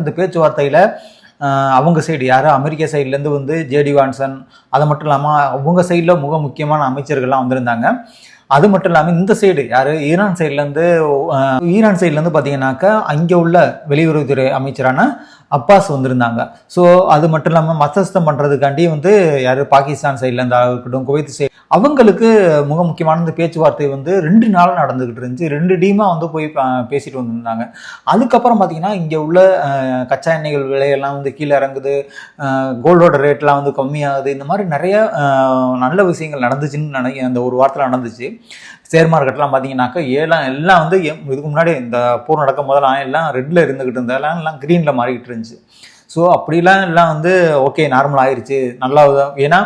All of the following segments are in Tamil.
இந்த பேச்சுவார்த்தையில் அவங்க சைடு யார் அமெரிக்கா சைட்லேருந்து வந்து ஜேடி வான்சன், அது மட்டும் இல்லாமல் அவங்க சைடில் முக்கியமான அமைச்சர்கள்லாம் வந்திருந்தாங்க. அது மட்டும் இல்லாமல் இந்த சைடு யார் ஈரான் சைட்லேருந்து பார்த்தீங்கன்னாக்கா அங்கே உள்ள வெளியுறவுத்துறை அமைச்சரான அப்பாஸ் வந்திருந்தாங்க. ஸோ அது மட்டும் இல்லாமல் மத்தஸ்தம் பண்ணுறதுக்காண்டி வந்து யார் பாகிஸ்தான் சைட்லேருந்து இருக்கட்டும், குவைத் சைடு அவங்களுக்கு முக்கியமான இந்த பேச்சுவார்த்தை வந்து 2 நாள் நடந்துக்கிட்டு இருந்துச்சு. 2 டீமாக வந்து போய் பேசிட்டு வந்திருந்தாங்க. அதுக்கப்புறம் பார்த்தீங்கன்னா இங்கே உள்ள கச்சா எண்ணெய்கள் விலையெல்லாம் வந்து கீழே இறங்குது, கோல்டோட ரேட்லாம் வந்து கம்மியாகுது. இந்த மாதிரி நிறைய நல்ல விஷயங்கள் நடந்துச்சுன்னு அந்த ஒரு வாரத்தில் நடந்துச்சு. ஷேர் மார்க்கெட்லாம் பார்த்தீங்கன்னாக்கா எல்லாம் வந்து இதுக்கு முன்னாடி இந்த போர் நடக்கும் போதெல்லாம் எல்லாம் ரெட்டில் இருந்துக்கிட்டு இருந்ததெல்லாம் எல்லாம் க்ரீனில் மாறிக்கிட்டு இருந்துச்சு. ஸோ அப்படிலாம் எல்லாம் வந்து ஓகே நார்மல் ஆயிடுச்சு, நல்லா. ஏன்னா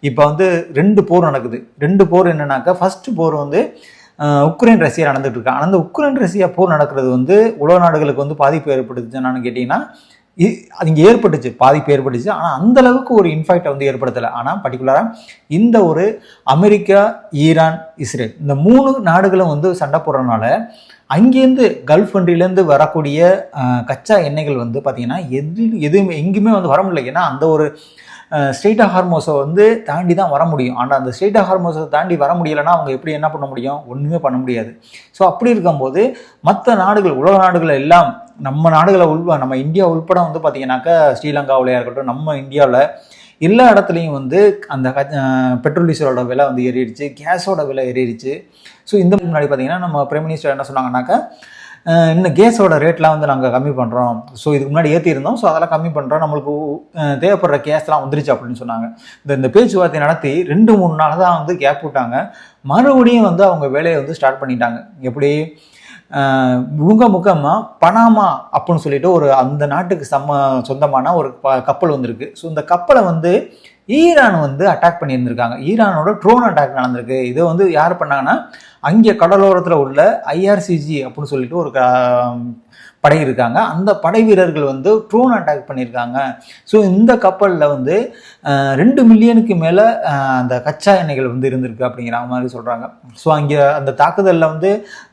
இப்போ வந்து 2 போர் நடக்குது. 2 போர் என்னன்னாக்கா, ஃபர்ஸ்ட் போர் வந்து உக்ரைன் ரஷ்யா நடந்துட்டு இருக்கு. ஆனால் அந்த உக்ரைன் ரஷ்யா போர் நடக்கிறது வந்து உலக நாடுகளுக்கு வந்து பாதிப்பு ஏற்படுத்துச்சுன்னு கேட்டிங்கன்னா அது இங்கே ஏற்பட்டுச்சு, பாதிப்பு ஏற்பட்டுச்சு. ஆனால் அந்த அளவுக்கு ஒரு இன்ஃபேக்டை வந்து ஏற்படுத்தலை. ஆனால் பர்டிகுலராக இந்த ஒரு அமெரிக்கா, ஈரான், இஸ்ரேல் இந்த 3 நாடுகளும் வந்து சண்டை போடுறதுனால அங்கேருந்து கல்ஃப் கண்ட்ரிலேருந்து வரக்கூடிய கச்சா எண்ணெய்கள் வந்து பார்த்தீங்கன்னா எதுவுமே எங்கேயுமே வந்து வர முடியல. ஏன்னா அந்த ஒரு ஸ்ட்ரெய்ட் ஆஃப் ஹார்மோஸை வந்து தாண்டி தான் வர முடியும். ஆனால் அந்த ஸ்ட்ரெய்ட் ஆஃப் ஹார்மோஸை தாண்டி வர முடியலைன்னா அவங்க எப்படி என்ன பண்ண முடியும்? ஒன்றுமே பண்ண முடியாது. ஸோ அப்படி இருக்கும்போது மற்ற நாடுகள், உலக நாடுகள் எல்லாம் நம்ம நாடுகளை நம்ம இந்தியா உள்பட வந்து பார்த்தீங்கன்னாக்கா ஸ்ரீலங்காவிலையா இருக்கட்டும், நம்ம இந்தியாவில் எல்லா இடத்துலையும் வந்து அந்த பெட்ரோல் டீசலோட விலை வந்து ஏறிடுச்சு, கேஸோட விலை ஏறிடுச்சு. ஸோ இந்த முன்னாடி பார்த்தீங்கன்னா நம்ம பிரைம் மினிஸ்டர் என்ன சொன்னாங்கன்னாக்கா, இன்னும் கேஸோட ரேட்லாம் வந்து நாங்கள் கம்மி பண்ணுறோம். ஸோ இதுக்கு முன்னாடி ஏற்றிருந்தோம், ஸோ அதெல்லாம் கம்மி பண்ணுறோம், நம்மளுக்கு தேவைப்படுற கேஸ்லாம் வந்துருச்சு அப்படின்னு சொன்னாங்க. இந்த பேச்சுவார்த்தை நடத்தி 2-3 நாள் தான் வந்து கேப் விட்டாங்க. மறுபடியும் வந்து அவங்க வேலையை வந்து ஸ்டார்ட் பண்ணிட்டாங்க. எப்படி முக்கியமாக பனாமா அப்படின்னு சொல்லிட்டு ஒரு அந்த நாட்டுக்கு சொந்தமான ஒரு கப்பல் வந்திருக்கு. ஸோ இந்த கப்பலை வந்து ஈரான் வந்து அட்டாக் பண்ணியிருந்திருக்காங்க. ஈரானோட ட்ரோன் அட்டாக் நடந்திருக்கு. இதை வந்து யார் பண்ணாங்கன்னா, அங்கே கடலோரத்தில் உள்ள ஐஆர்சிஜி அப்படின்னு சொல்லிட்டு ஒரு படை இருக்காங்க. அந்த படை வீரர்கள் வந்து ட்ரோன் அட்டாக் பண்ணியிருக்காங்க. ஸோ இந்த கப்பலில் வந்து 2 மில்லியனுக்கு மேலே அந்த கச்சா எண்ணெய்கள் வந்து இருந்திருக்கு அப்படிங்கிற மாதிரி சொல்கிறாங்க. ஸோ அங்கே அந்த தாக்குதலில் வந்து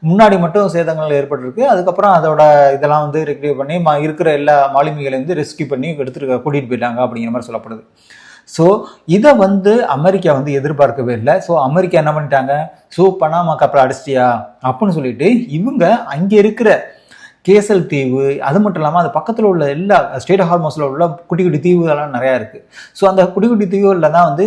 முன்னாடி மட்டும் சேதங்கள் ஏற்பட்டிருக்கு. அதுக்கப்புறம் அதோட இதெல்லாம் வந்து ரெக்டிஃபை பண்ணி இருக்கிற எல்லா மாலுமிகளையும் வந்து ரெஸ்கியூ பண்ணி கூட்டிகிட்டு போயிட்டாங்க அப்படிங்கிற மாதிரி சொல்லப்படுது. ஸோ இதை வந்து அமெரிக்கா வந்து எதிர்பார்க்கவே இல்லை. ஸோ அமெரிக்கா என்ன பண்ணிட்டாங்க, ஸோ பனாமா கப்பல் அடிச்சிட்டியா அப்படின்னு சொல்லிட்டு இவங்க அங்கே இருக்கிற கேசல் தீவு, அது மட்டும் இல்லாமல் அது பக்கத்தில் உள்ள எல்லா ஸ்ட்ரெய்ட் ஆஃப் ஹார்மோஸில் உள்ள குட்டி குட்டி தீவுகள்லாம் நிறையா இருக்குது. ஸோ அந்த குட்டி குட்டி தீவுகளில் தான் வந்து